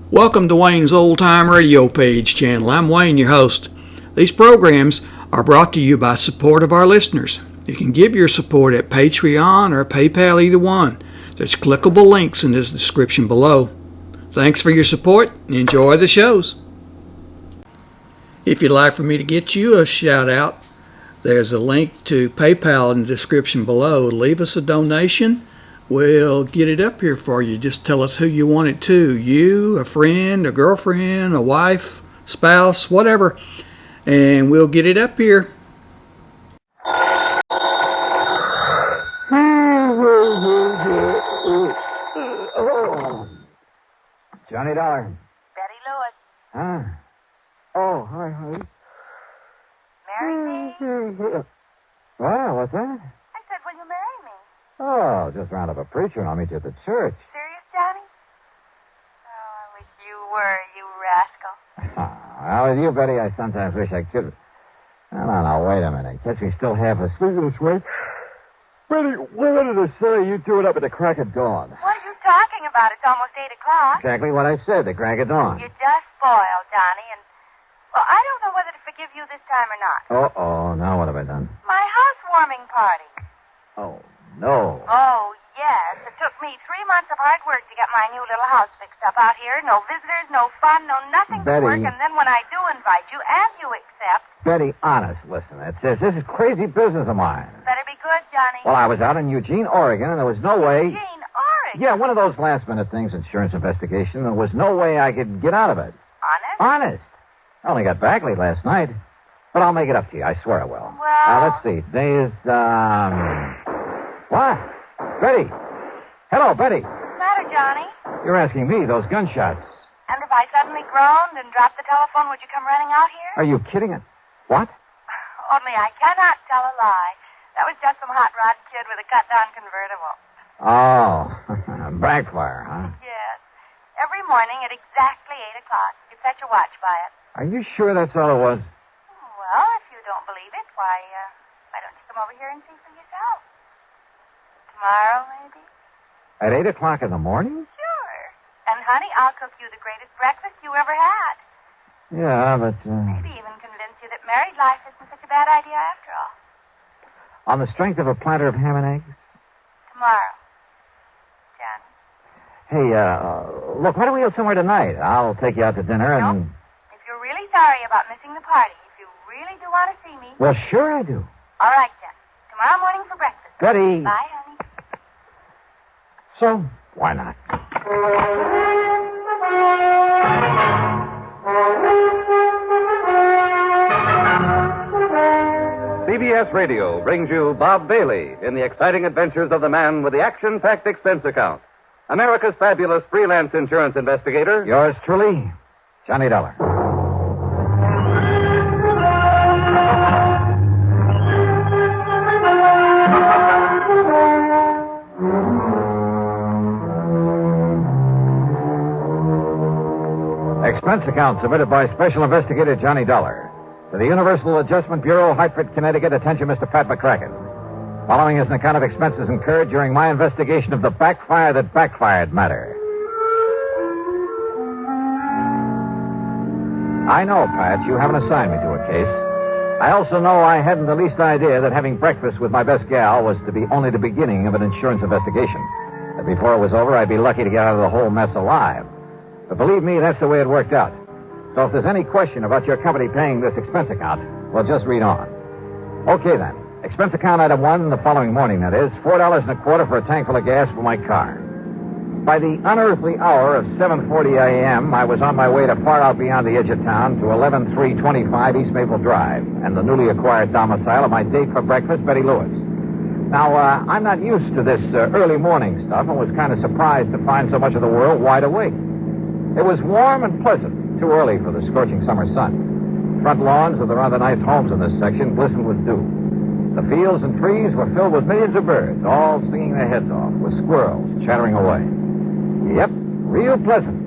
Welcome to Wayne's Old Time Radio Page channel. I'm Wayne, your host. These programs are brought to you by support of our listeners. You can give your support at Patreon or PayPal, either one. There's clickable links in the description below. Thanks for your support and enjoy the shows. If you'd like for me to get you a shout out, there's a link to PayPal in the description below. Leave us a donation. We'll get it up here for you. Just tell us who you want it to. You, a friend, a girlfriend, a wife, spouse, whatever. And we'll get it up here. Johnny Dollar. Betty Lewis. Huh? Oh, hi, honey. Marry me? Well, what's that? I said, will you marry me? Oh, just round up a preacher and I'll meet you at the church. Serious, Johnny? Oh, I wish you were, you rascal. Well, with you, Betty, I sometimes wish I could. No, wait a minute. Catch me still half asleep this way. Betty, what did I say? You threw it up at the crack of dawn. What are you talking about? It's almost 8 o'clock. Exactly what I said, the crack of dawn. You're just spoiled, Johnny, and... Well, I don't know whether to forgive you this time or not. Uh-oh, now what have I done? My housewarming party. Oh, no. Oh, yes. It took me 3 months of hard work to get my new little house fixed up out here. No visitors, no fun, no nothing Betty. to work. And then when I do invite you, and you accept... Betty, honest, listen. This is crazy business of mine. Better be good, Johnny. Well, I was out in Eugene, Oregon, and there was no way... Eugene, Oregon? Yeah, one of those last-minute things, insurance investigation. There was no way I could get out of it. Honest? Honest. I only got back late last night. But I'll make it up to you. I swear I will. Well... Let's see. Today is, What? Betty. Hello, Betty. What's the matter, Johnny? You're asking me, those gunshots. And if I suddenly groaned and dropped the telephone, would you come running out here? Are you kidding? What? Only I cannot tell a lie. That was just some hot rod kid with a cut-down convertible. Oh, Backfire, huh? Yes. Every morning at exactly 8 o'clock. You set your watch by it. Are you sure that's all it was? Well, if you don't believe it, why don't you come over here and see for yourself? Tomorrow, maybe? At 8 o'clock in the morning? Sure. And, honey, I'll cook you the greatest breakfast you ever had. Yeah, but... Maybe even convince you that married life isn't such a bad idea after all. On the strength of a platter of ham and eggs? Tomorrow. Johnny. Hey, look, why don't we go somewhere tonight? I'll take you out to dinner and... Nope. If you're really sorry about missing the party, if you really do want to see me... Well, sure I do. All right, then. Tomorrow morning for breakfast. Betty. Bye, honey. So, why not? CBS Radio brings you Bob Bailey in the exciting adventures of the man with the action-packed expense account. America's fabulous freelance insurance investigator. Yours truly, Johnny Dollar. Expense account submitted by Special Investigator Johnny Dollar. To the Universal Adjustment Bureau, Hartford, Connecticut. Attention, Mr. Pat McCracken. Following is an account of expenses incurred during my investigation of the Backfire that Backfired matter. I know, Pat, you haven't assigned me to a case. I also know I hadn't the least idea that having breakfast with my best gal was to be only the beginning of an insurance investigation. That before it was over, I'd be lucky to get out of the whole mess alive. But believe me, that's the way it worked out. So if there's any question about your company paying this expense account, well, just read on. Okay, then. Expense account item 1, the following morning, that is, $4.25 for a tank full of gas for my car. By the unearthly hour of 7:40 a.m., I was on my way to far out beyond the edge of town to 11325 East Maple Drive, and the newly acquired domicile of my date for breakfast, Betty Lewis. Now, I'm not used to this early morning stuff and was kind of surprised to find so much of the world wide awake. It was warm and pleasant, too early for the scorching summer sun. Front lawns of the rather nice homes in this section glistened with dew. The fields and trees were filled with millions of birds, all singing their heads off, with squirrels chattering away. Yep, real pleasant.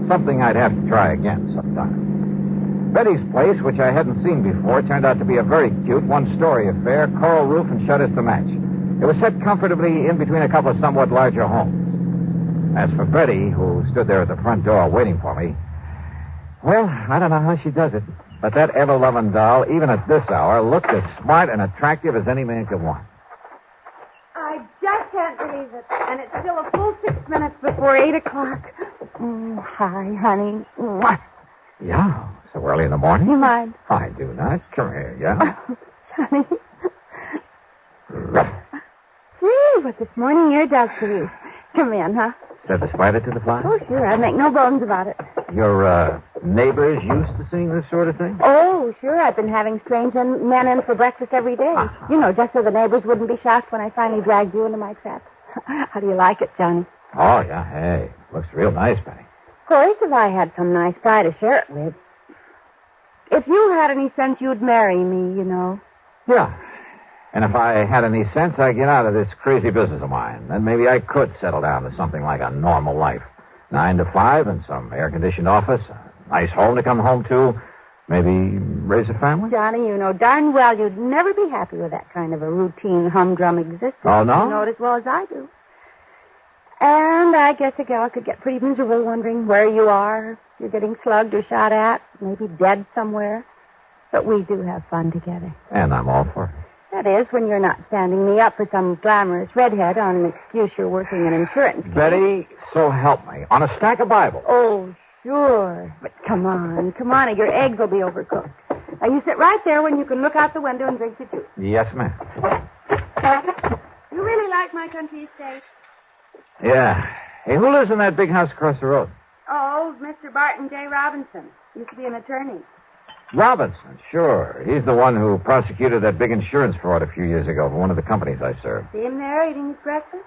Something I'd have to try again sometime. Betty's place, which I hadn't seen before, turned out to be a very cute one-story affair, coral roof and shutters to match. It was set comfortably in between a couple of somewhat larger homes. As for Betty, who stood there at the front door waiting for me, well, I don't know how she does it, but that ever-loving doll, even at this hour, looked as smart and attractive as any man could want. I just can't believe it. And it's still a full 6 minutes before 8 o'clock. Hi, honey. Mwah. Yeah, so early in the morning? You mind? I do not. Come here, yeah? Honey. Gee, what this morning air does to you. Come in, huh? Said the spider to the fly? Oh, sure. I make no bones about it. Your, neighbors used to seeing this sort of thing? Oh, sure. I've been having strange men in for breakfast every day. Uh-huh. You know, just so the neighbors wouldn't be shocked when I finally dragged you into my trap. How do you like it, Johnny? Oh, yeah. Hey, looks real nice, Betty. Of course, if I had some nice guy to share it with. If you had any sense, you'd marry me, you know. Yeah. And if I had any sense, I'd get out of this crazy business of mine. Then maybe I could settle down to something like a normal life. 9 to 5 in some air-conditioned office, a nice home to come home to, maybe raise a family. Johnny, you know darn well you'd never be happy with that kind of a routine, humdrum existence. Oh, no? You know it as well as I do. And I guess a gal could get pretty miserable wondering where you are, if you're getting slugged or shot at, maybe dead somewhere. But we do have fun together. And I'm all for it. That is, when you're not standing me up for some glamorous redhead on an excuse you're working in insurance. Betty, so help me. On a stack of Bibles. Oh, sure. But come on, or your eggs will be overcooked. Now, you sit right there when you can look out the window and drink your juice. Yes, ma'am. You really like my country estate? Yeah. Hey, who lives in that big house across the road? Oh, Mr. Barton J. Robinson. Used to be an attorney. Robinson, sure. He's the one who prosecuted that big insurance fraud a few years ago for one of the companies I served. See him there eating his breakfast?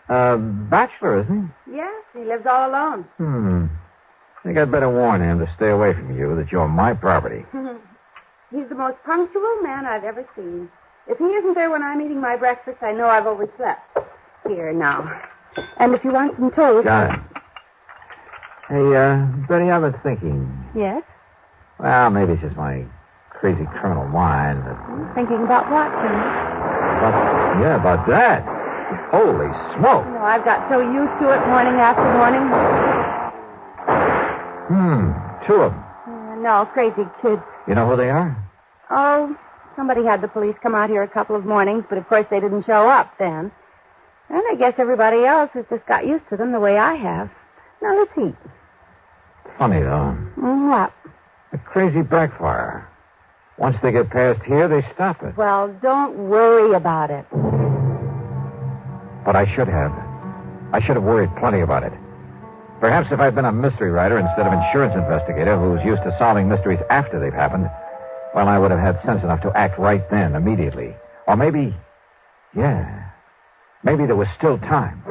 Bachelor, isn't Yes, he lives all alone. I think I'd better warn him to stay away from you, that you're my property. He's the most punctual man I've ever seen. If he isn't there when I'm eating my breakfast, I know I've overslept. Here, now. And if you want some toast... Got it. Hey, Betty, I've been thinking... Yes? Well, maybe it's just my crazy criminal mind. Thinking about what, Jimmy? About that. Holy smoke. No, I've got so used to it morning after morning. 2 of them. No, crazy kids. You know who they are? Oh, somebody had the police come out here a couple of mornings, but of course they didn't show up then. And I guess everybody else has just got used to them the way I have. Now, let's eat. Funny, though. What? A crazy backfire. Once they get past here, they stop it. Well, don't worry about it. But I should have. I should have worried plenty about it. Perhaps if I'd been a mystery writer instead of insurance investigator who's used to solving mysteries after they've happened, well, I would have had sense enough to act right then, immediately. Or maybe, maybe there was still time.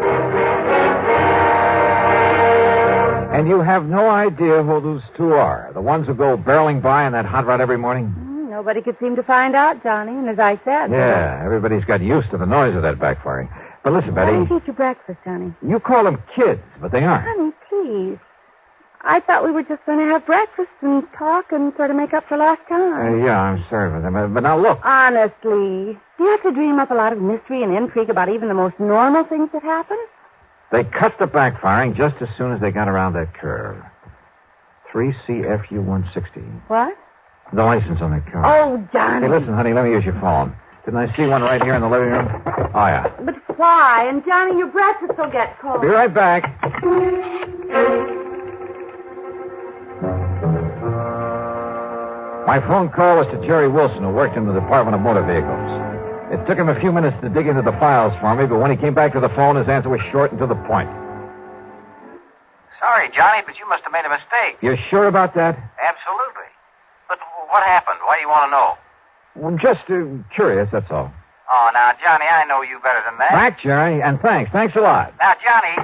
And you have no idea who those 2 are, the ones who go barreling by in that hot rod every morning? Nobody could seem to find out, Johnny, and as I said... Yeah, everybody's got used to the noise of that backfiring. But listen, Betty... Why don't you eat your breakfast, honey? You call them kids, but they aren't. Honey, please. I thought we were just going to have breakfast and talk and sort of make up for lost time. Yeah, I'm sorry for them. But now look. Honestly, do you have to dream up a lot of mystery and intrigue about even the most normal things that happen? They cut the backfiring just as soon as they got around that curve. 3CFU 160. What? The license on that car. Oh, Johnny. Hey, listen, honey, let me use your phone. Didn't I see one right here in the living room? Oh, yeah. But why? And, Johnny, your breakfast will get cold. Be right back. My phone call was to Jerry Wilson, who worked in the Department of Motor Vehicles. It took him a few minutes to dig into the files for me, but when he came back to the phone, his answer was short and to the point. Sorry, Johnny, but you must have made a mistake. You're sure about that? Absolutely. But what happened? Why do you want to know? Well, just curious, that's all. Oh, now, Johnny, I know you better than that. Back, Jerry, and thanks. Thanks a lot. Now, Johnny...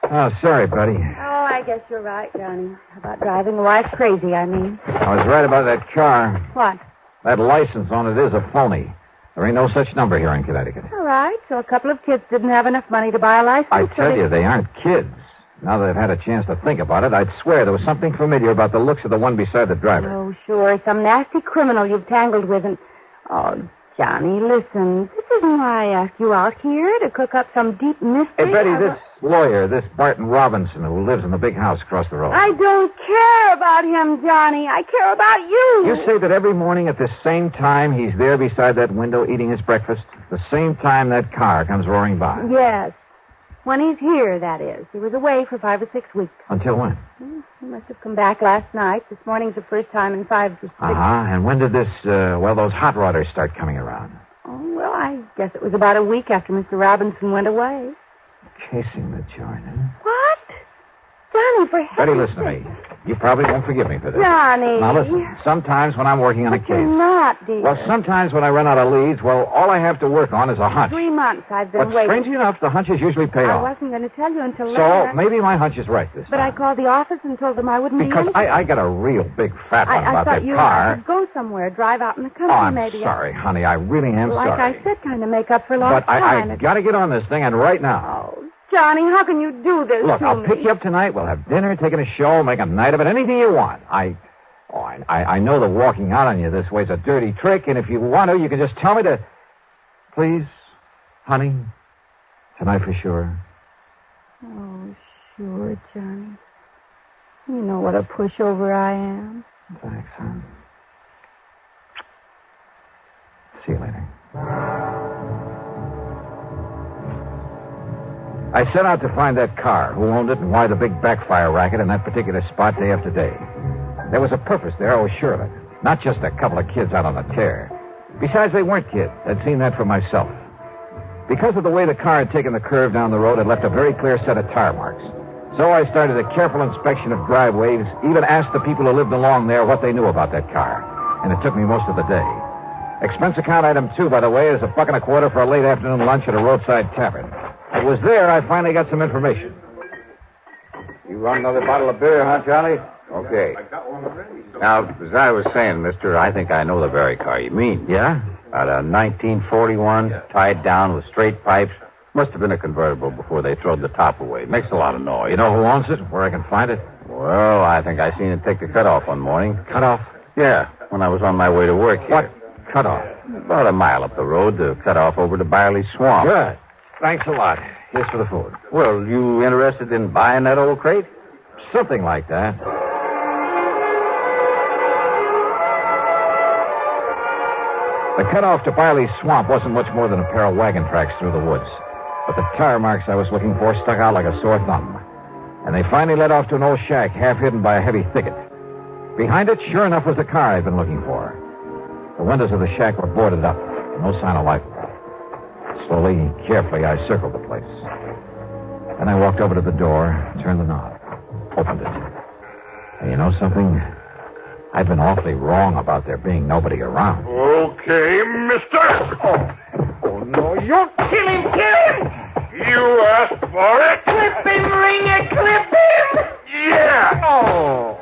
Oh, sorry, buddy. Oh, I guess you're right, Johnny. About driving a wife crazy, I mean. I was right about that car. What? That license on it is a phony. There ain't no such number here in Connecticut. All right, so a couple of kids didn't have enough money to buy a license. I tell you, they aren't kids. Now that I've had a chance to think about it, I'd swear there was something familiar about the looks of the one beside the driver. Oh, sure. Some nasty criminal you've tangled with and... Oh, Johnny, listen. This isn't why I asked you out here to cook up some deep mystery. Hey, Betty, this lawyer, this Barton Robinson, who lives in the big house across the road. I don't care about him, Johnny. I care about you. You say that every morning at the same time he's there beside that window eating his breakfast? The same time that car comes roaring by? Yes. When he's here, that is. He was away for 5 or 6 weeks. Until when? He must have come back last night. This morning's the first time in 5 or 6 weeks. And when did those hot rodders start coming around? Oh, well, I guess it was about a week after Mr. Robinson went away. Casing the joint, huh? What? Johnny, for heaven's Betty, listen to me. You probably won't forgive me for this. Johnny. Now, listen. Sometimes when I'm working on a But case... you're not, dear. Well, sometimes when I run out of leads, all I have to work on is a hunch. 3 months I've been But waiting. strangely enough, the hunches usually pay I off. wasn't going to tell you until So later. maybe my hunch is right this But I time. called the office and told them I wouldn't be Because in. I got a real big fat one I about thought that you car. and I could go somewhere, drive out in the country, Oh, I'm maybe. sorry, honey. I really am Like sorry. I said, kind of make up for lost But I time. got to get on this thing, and right now. Oh, Johnny, how can you do this Look, to I'll me? pick you up tonight. We'll have dinner, taking a show, make a night of it, anything you want. I know that walking out on you this way is a dirty trick, and if you want to, you can just tell me to... Please, honey, tonight for sure. Oh, sure, Johnny. You know what a pushover I am. Thanks, hon. See you later. I set out to find that car, who owned it, and why the big Backfire racket in that particular spot day after day. There was a purpose there, I was sure of it. Not just a couple of kids out on the tear. Besides, they weren't kids. I'd seen that for myself. Because of the way the car had taken the curve down the road, it left a very clear set of tire marks. So I started a careful inspection of driveways, even asked the people who lived along there what they knew about that car. And it took me most of the day. Expense account item 2, by the way, is $1.25 for a late afternoon lunch at a roadside tavern. It was there I finally got some information. You want another bottle of beer, huh, Charlie? Okay. Now, as I was saying, mister, I think I know the very car you mean. Yeah? About a 1941, tied down with straight pipes. Must have been a convertible before they throwed the top away. Makes a lot of noise. You know who owns it? Where I can find it? Well, I think I seen it take the cutoff one morning. Cut off? Yeah, when I was on my way to work here. What cut off? About a mile up the road to cut off over to Byerly Swamp. Good. Thanks a lot. Here's for the food. Well, you interested in buying that old crate? Something like that. The cutoff to Byerly Swamp wasn't much more than a pair of wagon tracks through the woods. But the tire marks I was looking for stuck out like a sore thumb. And they finally led off to an old shack half hidden by a heavy thicket. Behind it, sure enough, was the car I'd been looking for. The windows of the shack were boarded up. No sign of life. Slowly, carefully, I circled the place. Then I walked over to the door, turned the knob, opened it. And you know something? I'd been awfully wrong about there being nobody around. Okay, mister. Oh, no, you're... Kill him! You asked for it. Clip him, Ringer, clip him! Yeah! Oh!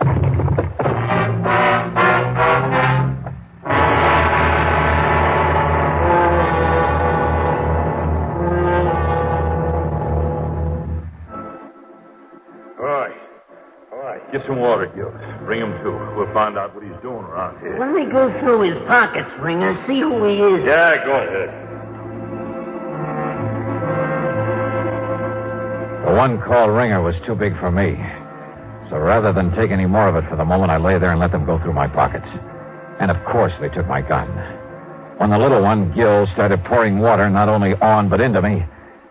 All right. Get some water, Gills. Bring him to. We'll find out what he's doing around here. Let me go through his pockets, Ringer, see who he is. Yeah, go ahead. The one called Ringer was too big for me. So rather than take any more of it for the moment, I lay there and let them go through my pockets. And of course they took my gun. When the little one, Gil, started pouring water not only on but into me,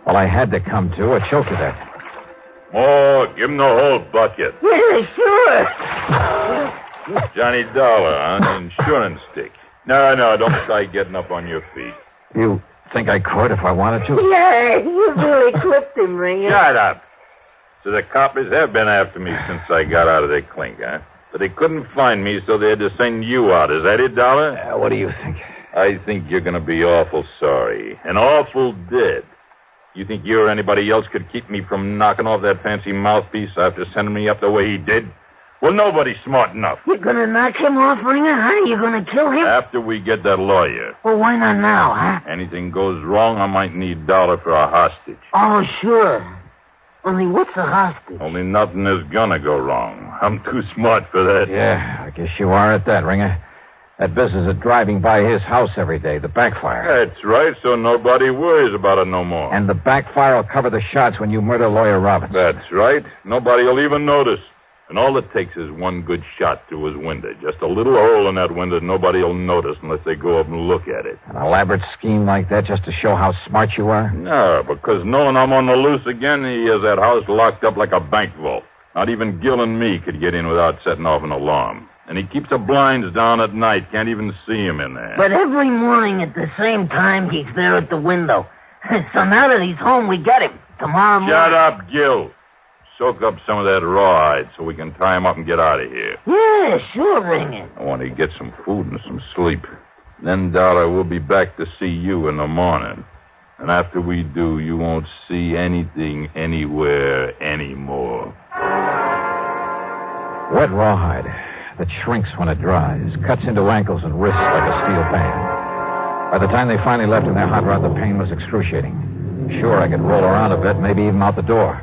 well, I had to come to or choke to death. Oh, give him the whole bucket. Yeah, sure. Johnny Dollar, huh? Insurance stick. No, don't try getting up on your feet. You think I could if I wanted to? Yeah, you really clipped him, Ringer. Shut up. So the coppers have been after me since I got out of their clink, huh? But they couldn't find me, so they had to send you out. Is that it, Dollar? What do you think? I think you're going to be awful sorry. And awful dead. You think you or anybody else could keep me from knocking off that fancy mouthpiece after sending me up the way he did? Well, nobody's smart enough. You're gonna knock him off, Ringer, huh? You're gonna kill him? After we get that lawyer. Well, why not now, huh? Anything goes wrong, I might need Dollar for a hostage. Oh, sure. Only what's a hostage? Only nothing is gonna go wrong. I'm too smart for that. Yeah, I guess you are at that, Ringer. That business of driving by his house every day, the Backfire. That's right, so nobody worries about it no more. And the Backfire will cover the shots when you murder Lawyer Robbins. That's right. Nobody will even notice. And all it takes is one good shot through his window. Just a little hole in that window nobody will notice unless they go up and look at it. An elaborate scheme like that just to show how smart you are? No, because knowing I'm on the loose again, he has that house locked up like a bank vault. Not even Gil and me could get in without setting off an alarm. And he keeps the blinds down at night. Can't even see him in there. But every morning at the same time, he's there at the window. So now that he's home, we get him. Tomorrow morning... Shut up, Gil. Soak up some of that rawhide so we can tie him up and get out of here. Yeah, sure, ring it. I want to get some food and some sleep. Then, Dollar, we'll be back to see you in the morning. And after we do, you won't see anything anywhere anymore. Wet rawhide that shrinks when it dries, cuts into ankles and wrists like a steel pan. By the time they finally left in their hot rod, the pain was excruciating. Sure, I could roll around a bit, maybe even out the door.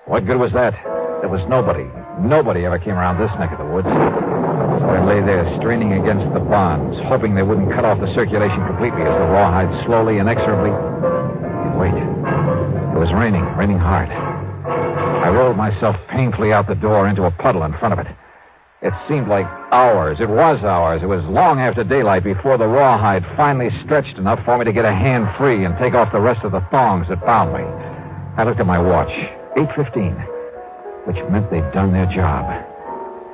What good was that? There was nobody. Nobody ever came around this neck of the woods. So I lay there, straining against the bonds, hoping they wouldn't cut off the circulation completely as the rawhide slowly, inexorably... Wait. It was raining hard. I rolled myself painfully out the door into a puddle in front of it. It seemed like hours. It was hours. It was long after daylight before the rawhide finally stretched enough for me to get a hand free and take off the rest of the thongs that bound me. I looked at my watch. 8:15, which meant they'd done their job.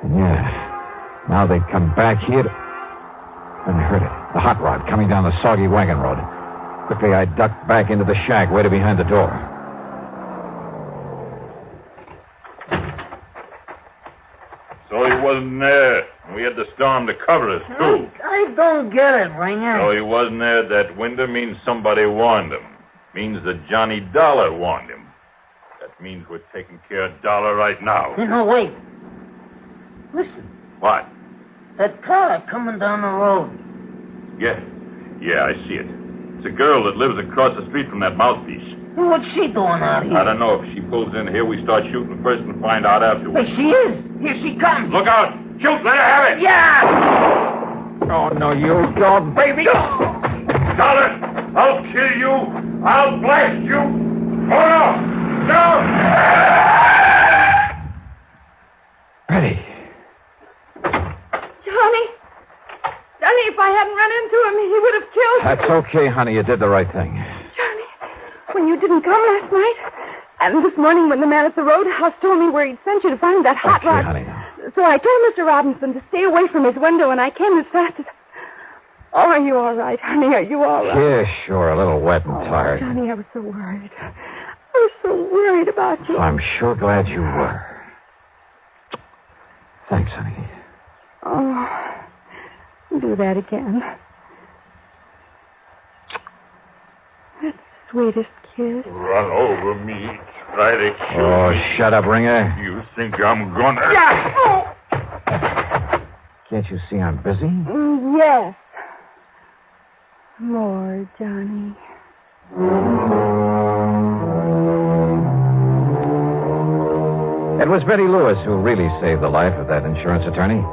And yeah, now they'd come back here to... Then I heard it, the hot rod coming down the soggy wagon road. Quickly, I ducked back into the shack, waited behind the door. So he wasn't there. We had the storm to cover us, too. I don't get it, Ringer. So he wasn't there. That window means somebody warned him. Means that Johnny Dollar warned him. That means we're taking care of Dollar right now. No, wait. Listen. What? That car coming down the road. Yeah, I see it. It's a girl that lives across the street from that mouthpiece. What's she doing out here? I don't know. If she pulls in here, we start shooting first and find out afterwards. Hey, she is. Here she comes. Look out! Shoot! Let her have it! Yeah! Oh, no, you don't, baby! Dollar! I'll kill you! I'll blast you! Oh, no! Betty. Johnny, if I hadn't run into him, he would have killed me. That's okay, honey. You did the right thing. Johnny, when you didn't come last night, and this morning when the man at the roadhouse told me where he'd sent you to find that hot rod. Honey. So I told Mr. Robinson to stay away from his window, and I came as fast as... Oh, are you all right, honey? Are you all right? Yeah, sure. A little wet and tired. Johnny, I was so worried. I was so worried about you. I'm sure glad you were. Thanks, honey. Oh, do that again. That's the sweetest kiss. Run over me. Try to kill Oh, me. shut up, Ringer. You think I'm gonna... Yeah. Oh. Can't you see I'm busy? Yes. More, Johnny. It was Betty Lewis who really saved the life of that insurance attorney.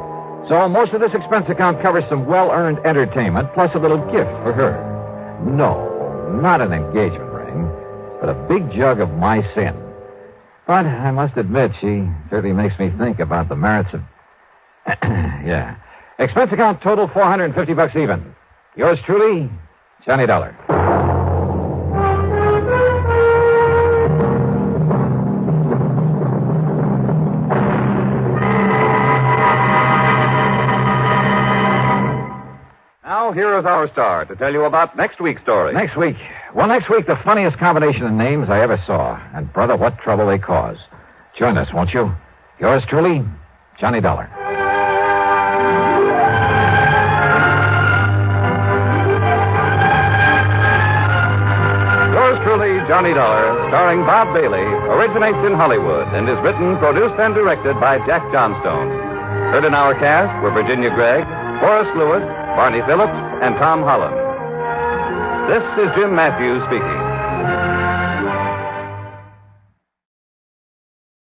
So most of this expense account covers some well-earned entertainment, plus a little gift for her. No, not an engagement ring, but a big jug of my sin. But I must admit, she certainly makes me think about the merits of... yeah. Expense account total $450 even. Yours truly, Johnny Dollar. Now, here is our star to tell you about next week's story. Next week. Well, next week, the funniest combination of names I ever saw. And, brother, what trouble they cause. Join us, won't you? Yours truly, Johnny Dollar. Yours truly, Johnny Dollar, starring Bob Bailey, originates in Hollywood and is written, produced, and directed by Jack Johnstone. Heard in our cast were Virginia Gregg, Horace Lewis, Barney Phillips, and Tom Holland. This is Jim Matthews speaking.